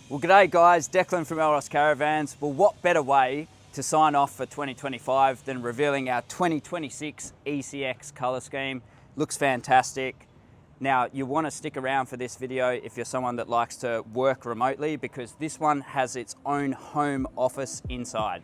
Well, g'day guys, Declan from Elros Caravans. Well, what better way to sign off for 2025 than revealing our 2026 ECX colour scheme. Looks fantastic. Now, you want to stick around for this video if you're someone that likes to work remotely, because this one has its own home office inside.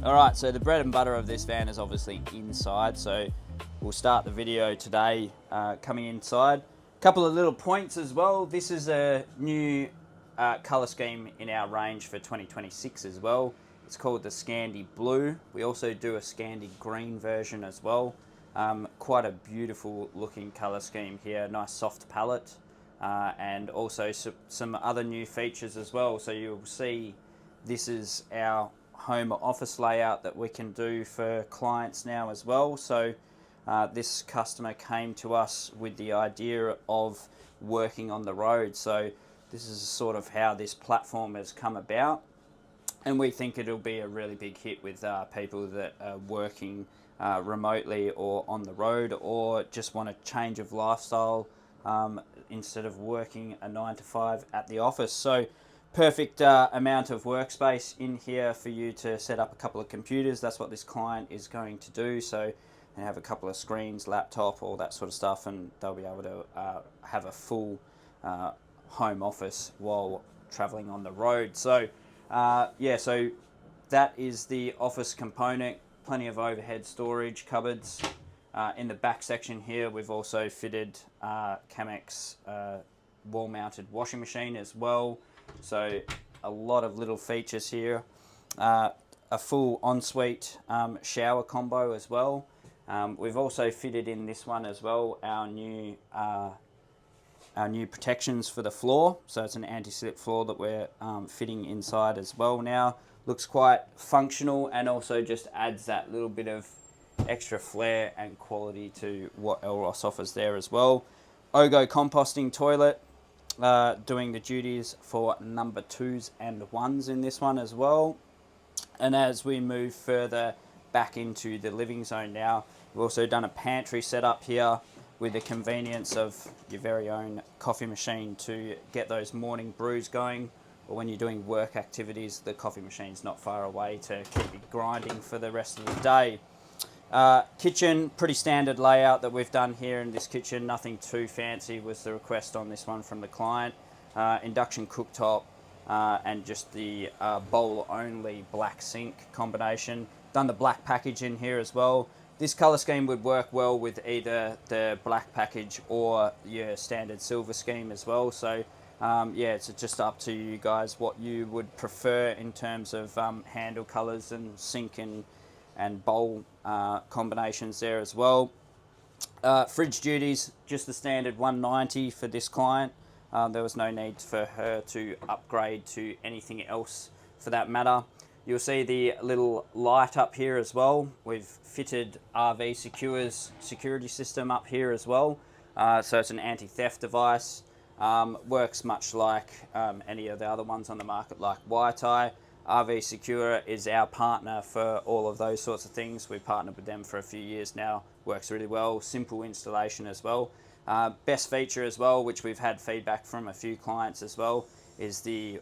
Alright, so the bread and butter of this van is obviously inside, so we'll start the video today coming inside. A couple of little points as well. This is a new colour scheme in our range for 2026 as well. It's called the Scandi Blue. We also do a Scandi Green version as well. Quite a beautiful looking colour scheme here, nice soft palette, and also some other new features as well. So you'll see this is our home office layout that we can do for clients now as well. So this customer came to us with the idea of working on the road. So this is sort of how this platform has come about. And we think it'll be a really big hit with people that are working remotely or on the road, or just want a change of lifestyle instead of working a 9 to 5 at the office. So perfect amount of workspace in here for you to set up a couple of computers. That's what this client is going to do. So they have a couple of screens, laptop, all that sort of stuff, and they'll be able to have a full home office while traveling on the road. So yeah, so that is the office component. Plenty of overhead storage cupboards. In the back section here, we've also fitted Chemex wall-mounted washing machine as well. So a lot of little features here. A full ensuite shower combo as well. We've also fitted in this one as well our new protections for the floor. So it's an anti-slip floor that we're fitting inside as well now. Looks quite functional, and also just adds that little bit of extra flair and quality to what Elros offers there as well. Ogo composting toilet. Doing the duties for number 2s and 1s in this one as well. And as we move further back into the living zone now, we've also done a pantry setup here with the convenience of your very own coffee machine to get those morning brews going, or when you're doing work activities, the coffee machine's not far away to keep you grinding for the rest of the day. Kitchen, pretty standard layout that we've done here in this kitchen. Nothing too fancy was the request on this one from the client. Induction cooktop and just the bowl only black sink combination. Done the black package in here as well. This colour scheme would work well with either the black package or your standard silver scheme as well. So yeah, it's just up to you guys what you would prefer in terms of handle colours and sink and bowl combinations there as well. Fridge duties, just the standard 190 for this client. There was no need for her to upgrade to anything else for that matter. You'll see the little light up here as well. We've fitted RV Secure's security system up here as well. So it's an anti-theft device. Works much like any of the other ones on the market, like Wi-Fi. RV Secure is our partner for all of those sorts of things. We've partnered with them for a few years now. Works really well. Simple installation as well. Best feature as well, which we've had feedback from a few clients as well, is the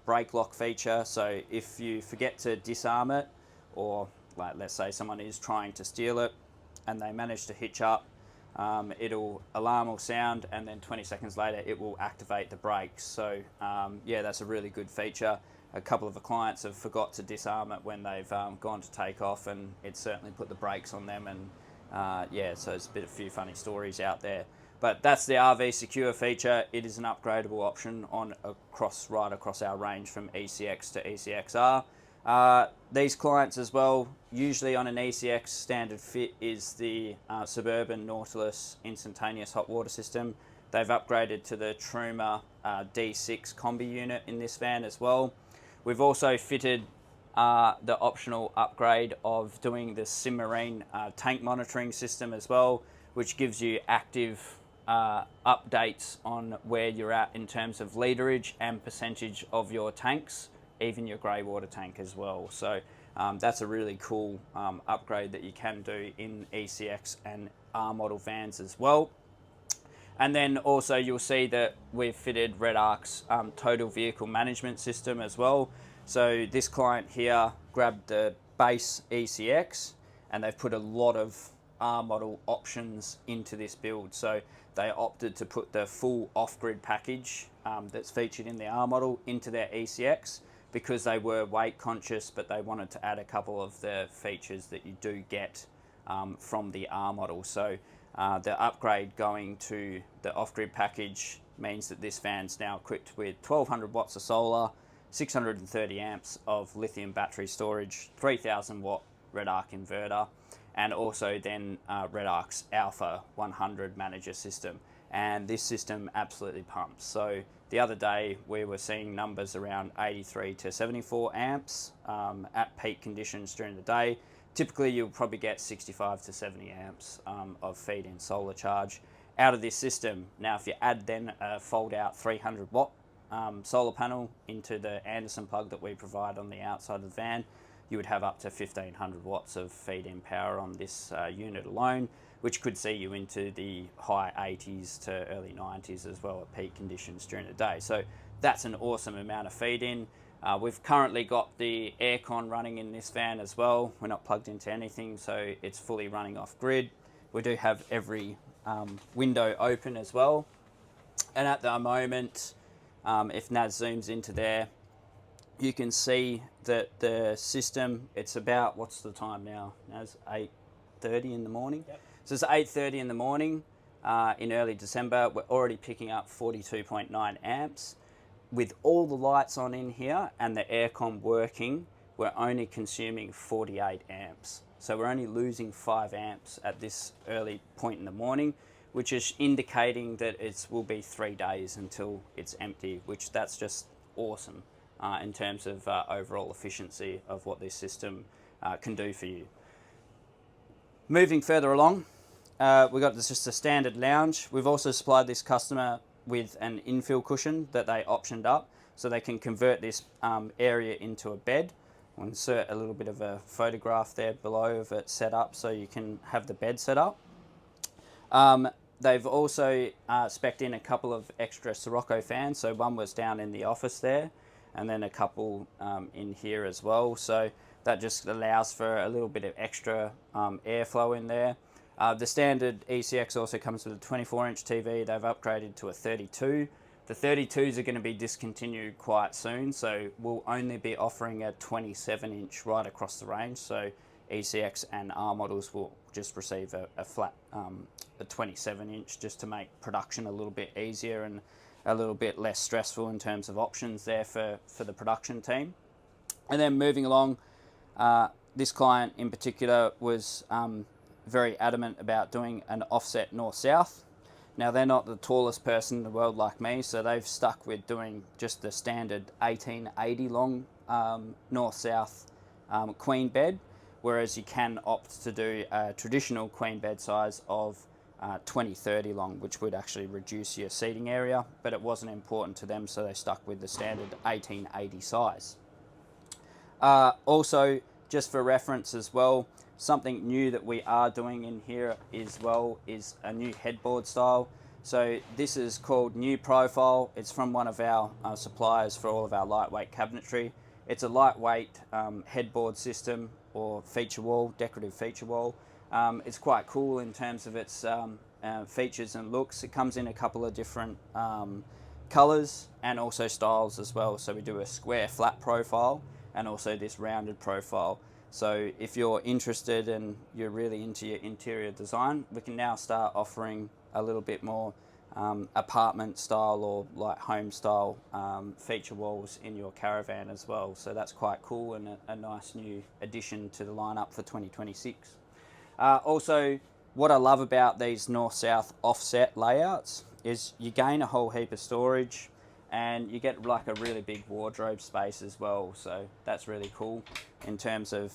brake lock feature. So if you forget to disarm it, or like let's say someone is trying to steal it and they manage to hitch up, alarm will sound, and then 20 seconds later it will activate the brakes. So yeah, that's a really good feature. a couple of the clients have forgot to disarm it when they've gone to take off, and it's certainly put the brakes on them, and yeah, so it's a few funny stories out there. But that's the RV Secure feature. It is an upgradable option right across our range from ECX to ECXR. These clients as well, usually on an ECX standard fit is the Suburban Nautilus instantaneous hot water system. They've upgraded to the Truma D6 combi unit in this van as well. We've also fitted the optional upgrade of doing the Simmarine tank monitoring system as well, which gives you active updates on where you're at in terms of literage and percentage of your tanks, even your grey water tank as well. So that's a really cool upgrade that you can do in ECX and R model vans as well. And then also you'll see that we've fitted Red Arc's total vehicle management system as well. So this client here grabbed the base ECX and they've put a lot of R model options into this build. So they opted to put the full off-grid package that's featured in the R model into their ECX because they were weight conscious, but they wanted to add a couple of the features that you do get from the R model. So the upgrade going to the off-grid package means that this van's now equipped with 1200 watts of solar, 630 amps of lithium battery storage, 3000 watt Red Arc inverter, and also then Red Arc's Alpha 100 manager system. And this system absolutely pumps. So the other day we were seeing numbers around 83 to 74 amps at peak conditions during the day. Typically you'll probably get 65 to 70 amps of feed-in solar charge out of this system. Now if you add then a fold-out 300 watt solar panel into the Anderson plug that we provide on the outside of the van, you would have up to 1500 watts of feed-in power on this unit alone, which could see you into the high 80s to early 90s as well at peak conditions during the day. So that's an awesome amount of feed-in. We've currently got the aircon running in this van as well. We're not plugged into anything, so it's fully running off grid. We do have every window open as well. And at the moment, if Naz zooms into there, you can see that the system, it's about, what's the time now? Naz, 8:30 in the morning? Yep. So it's 8:30 in the morning in early December. We're already picking up 42.9 amps. With all the lights on in here and the aircon working, we're only consuming 48 amps. So we're only losing 5 amps at this early point in the morning, which is indicating that it will be 3 days until it's empty, which that's just awesome in terms of overall efficiency of what this system can do for you. Moving further along, we've got just a standard lounge. We've also supplied this customer with an infill cushion that they optioned up, so they can convert this area into a bed. I'll insert a little bit of a photograph there below of it set up so you can have the bed set up. They've also spec'd in a couple of extra Sirocco fans, so one was down in the office there, and then a couple in here as well. So that just allows for a little bit of extra airflow in there. The standard ECX also comes with a 24-inch TV. They've upgraded to a 32. The 32s are going to be discontinued quite soon, so we'll only be offering a 27-inch right across the range. So ECX and R models will just receive a flat a 27-inch just to make production a little bit easier and a little bit less stressful in terms of options there for the production team. And then moving along, this client in particular was very adamant about doing an offset north-south. Now they're not the tallest person in the world like me, so they've stuck with doing just the standard 1880 long north-south queen bed, whereas you can opt to do a traditional queen bed size of 2030 long, which would actually reduce your seating area, but it wasn't important to them, so they stuck with the standard 1880 size. Also, just for reference as well, something new that we are doing in here as well is a new headboard style. So this is called New Profile. It's from one of our suppliers for all of our lightweight cabinetry. It's a lightweight headboard system or feature wall, decorative feature wall. It's quite cool in terms of its features and looks. It comes in a couple of different colors and also styles as well. So we do a square flat profile and also this rounded profile. So if you're interested and you're really into your interior design, we can now start offering a little bit more apartment style or like home style feature walls in your caravan as well. So that's quite cool and a nice new addition to the lineup for 2026. Also, what I love about these north-south offset layouts is you gain a whole heap of storage and you get like a really big wardrobe space as well. So that's really cool in terms of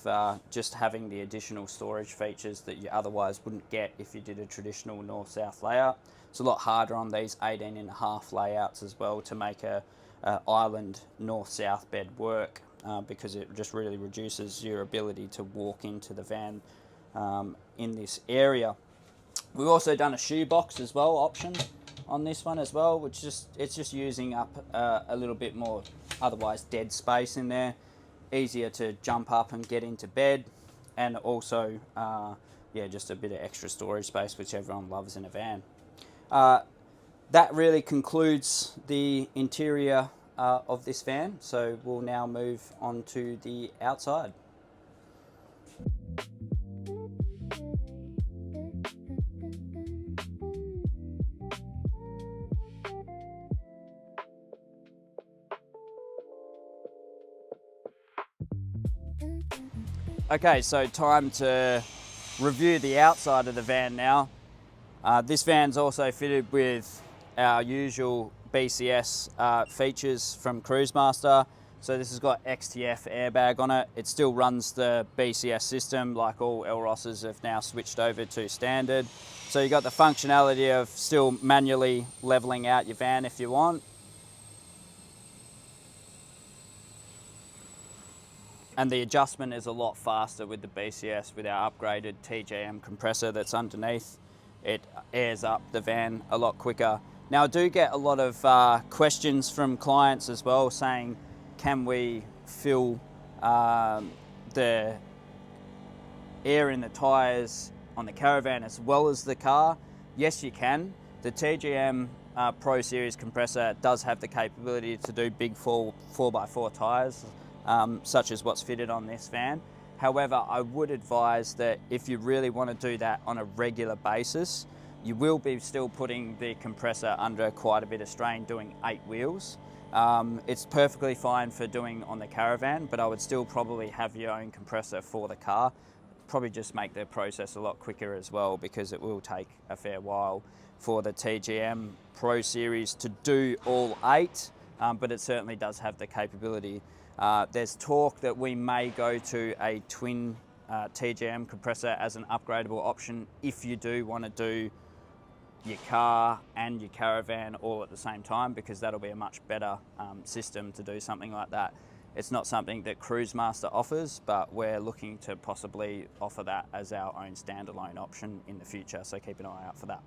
just having the additional storage features that you otherwise wouldn't get if you did a traditional north-south layout. It's a lot harder on these 18.5 layouts as well to make a island north-south bed work because it just really reduces your ability to walk into the van in this area. We've also done a shoebox as well option on this one as well, which it's just using up a little bit more otherwise dead space in there, easier to jump up and get into bed, and also yeah, just a bit of extra storage space, which everyone loves in a van. That really concludes the interior of this van, so we'll now move on to the outside. Okay, so time to review the outside of the van now. This van's also fitted with our usual BCS features from Cruisemaster. So this has got XTF airbag on it. It still runs the BCS system like all Elrosses have now switched over to standard. So you got the functionality of still manually leveling out your van if you want. And the adjustment is a lot faster with the BCS with our upgraded TJM compressor that's underneath. It airs up the van a lot quicker. Now I do get a lot of questions from clients as well saying, can we fill the air in the tyres on the caravan as well as the car? Yes, you can. The TGM Pro Series compressor does have the capability to do big 4x4 tyres, such as what's fitted on this van. However, I would advise that if you really want to do that on a regular basis, you will be still putting the compressor under quite a bit of strain doing 8 wheels. It's perfectly fine for doing on the caravan, but I would still probably have your own compressor for the car. Probably just make the process a lot quicker as well, because it will take a fair while for the TGM Pro Series to do all 8, but it certainly does have the capability. There's talk that we may go to a twin TGM compressor as an upgradable option if you do want to do your car and your caravan all at the same time, because that'll be a much better system to do something like that. It's not something that Cruisemaster offers, but we're looking to possibly offer that as our own standalone option in the future, so keep an eye out for that.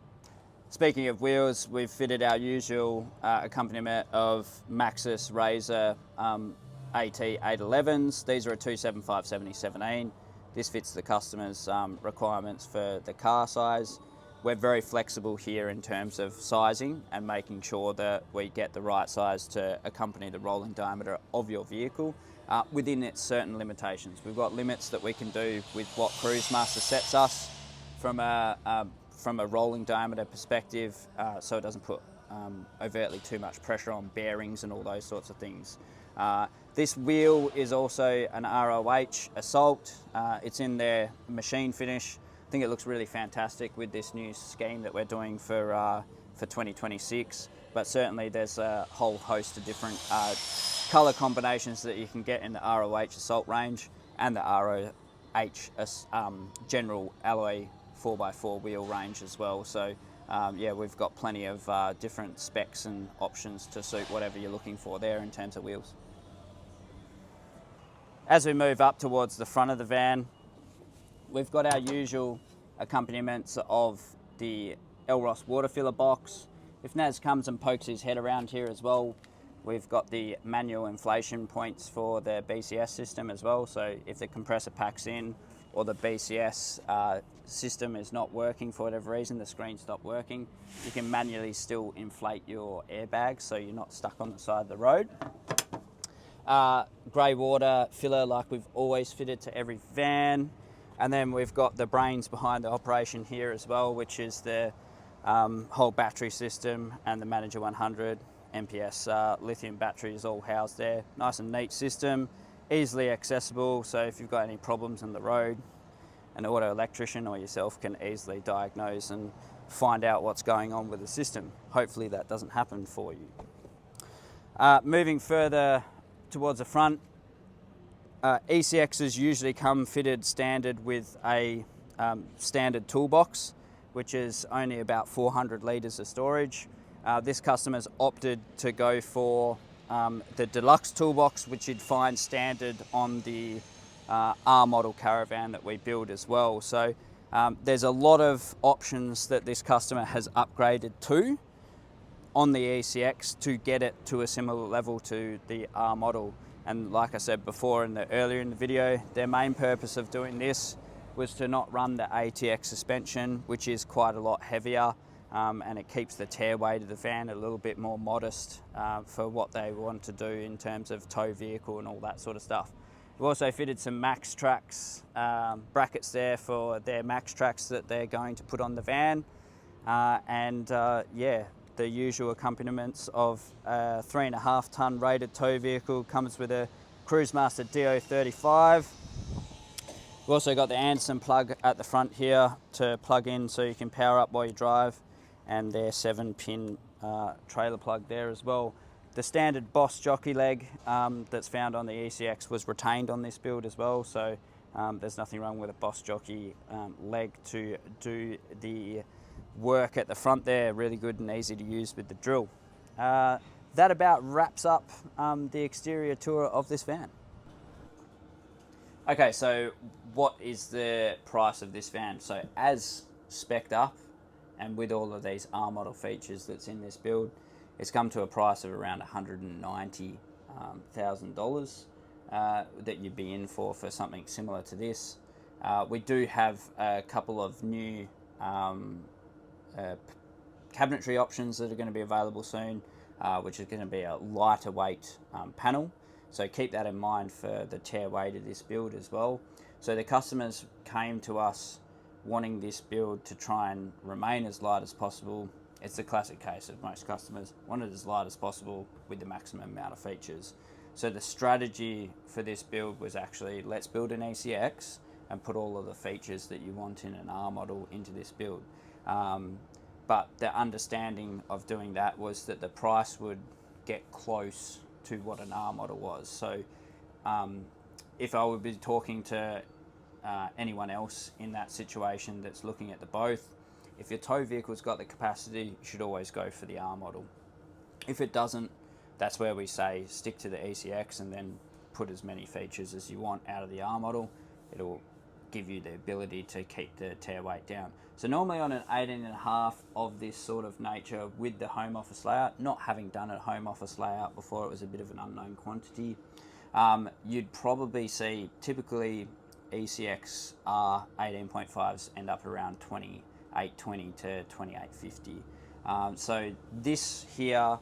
Speaking of wheels, we've fitted our usual accompaniment of Maxxis Razor AT811s. These are a 275/70/17. This fits the customer's requirements for the car size. We're very flexible here in terms of sizing and making sure that we get the right size to accompany the rolling diameter of your vehicle within its certain limitations. We've got limits that we can do with what Cruisemaster sets us from a rolling diameter perspective, so it doesn't put overtly too much pressure on bearings and all those sorts of things. This wheel is also an ROH Assault. It's in their machine finish. I think it looks really fantastic with this new scheme that we're doing for 2026. But certainly there's a whole host of different colour combinations that you can get in the ROH Assault range and the ROH General Alloy 4x4 wheel range as well. So yeah, we've got plenty of different specs and options to suit whatever you're looking for there in terms of wheels. As we move up towards the front of the van, we've got our usual accompaniments of the Elros water filler box. If Naz comes and pokes his head around here as well, we've got the manual inflation points for the BCS system as well. So if the compressor packs in or the BCS system is not working for whatever reason, the screen stopped working, you can manually still inflate your airbags so you're not stuck on the side of the road. Grey water filler like we've always fitted to every van. And then we've got the brains behind the operation here as well, which is the whole battery system and the Manager 100 MPS lithium batteries all housed there. Nice and neat system, easily accessible, so if you've got any problems on the road, an auto electrician or yourself can easily diagnose and find out what's going on with the system. Hopefully that doesn't happen for you. Moving further towards the front, ECXs usually come fitted standard with a standard toolbox, which is only about 400 litres of storage. This customer's opted to go for the deluxe toolbox, which you'd find standard on the R model caravan that we build as well. So there's a lot of options that this customer has upgraded to on the ECX to get it to a similar level to the R model. And like I said before earlier in the video, their main purpose of doing this was to not run the ATX suspension, which is quite a lot heavier, and it keeps the tear weight of the van a little bit more modest for what they want to do in terms of tow vehicle and all that sort of stuff. We've also fitted some Max Tracks brackets there for their Max Tracks that they're going to put on the van, yeah, the usual accompaniments of a 3.5 tonne rated tow vehicle. Comes with a Cruisemaster DO35. We've also got the Anderson plug at the front here to plug in so you can power up while you drive, and their 7-pin trailer plug there as well. The standard Boss jockey leg that's found on the ECX was retained on this build as well, so there's nothing wrong with a Boss jockey leg to do the work at the front there. Really good and easy to use with the drill. That about wraps up the exterior tour of this van. Okay, so what is the price of this van? So as spec'd up and with all of these R model features that's in this build, it's come to a price of around $190,000 that you'd be in for something similar to this. We do have a couple of new cabinetry options that are going to be available soon, which is going to be a lighter weight panel. So keep that in mind for the tear weight of this build as well. So the customers came to us wanting this build to try and remain as light as possible. It's the classic case of most customers want it as light as possible with the maximum amount of features. So the strategy for this build was actually, let's build an ECX and put all of the features that you want in an R model into this build. But the understanding of doing that was that the price would get close to what an R model was. So if I would be talking to anyone else in that situation that's looking at the both, if your tow vehicle's got the capacity, you should always go for the R model. If it doesn't, that's where we say stick to the ECX and then put as many features as you want out of the R model. It'll give you the ability to keep the tear weight down. So normally on an 18.5 of this sort of nature with the home office layout, not having done a home office layout before, it was a bit of an unknown quantity, you'd probably see typically ECX R 18.5s end up around 2820 to 2850. So this here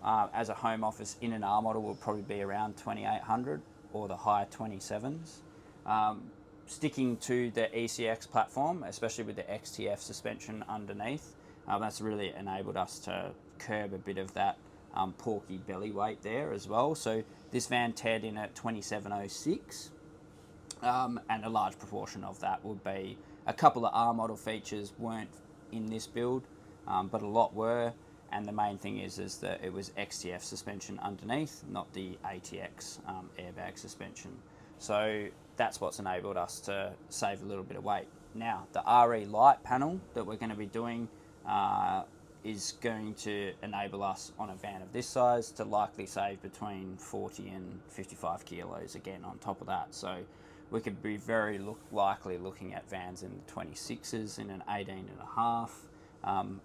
as a home office in an R model will probably be around 2800 or the high 27s. Sticking to the ECX platform, especially with the XTF suspension underneath, that's really enabled us to curb a bit of that porky belly weight there as well. So this van tared in at 2706, and a large proportion of that would be a couple of R model features weren't in this build, but a lot were. And the main thing is that it was XTF suspension underneath, not the ATX airbag suspension. So that's what's enabled us to save a little bit of weight. Now, the RE Light panel that we're going to be doing is going to enable us on a van of this size to likely save between 40 and 55 kilos again on top of that. So we could be very likely looking at vans in the 26s in an 18.5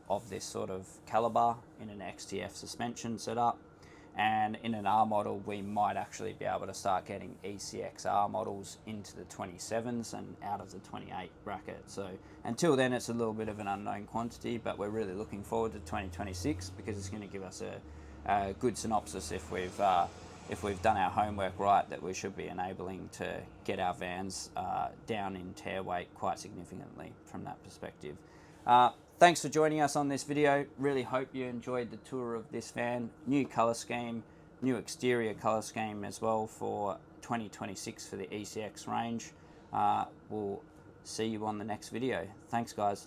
of this sort of caliber in an XTF suspension setup. And in an R model, we might actually be able to start getting ECXR models into the 27s and out of the 28 bracket. So until then, it's a little bit of an unknown quantity, but we're really looking forward to 2026 because it's going to give us a good synopsis if we've done our homework right, that we should be enabling to get our vans down in tare weight quite significantly from that perspective. Thanks for joining us on this video. Really hope you enjoyed the tour of this van. New colour scheme, new exterior colour scheme as well for 2026 for the ECX range. We'll see you on the next video. Thanks guys.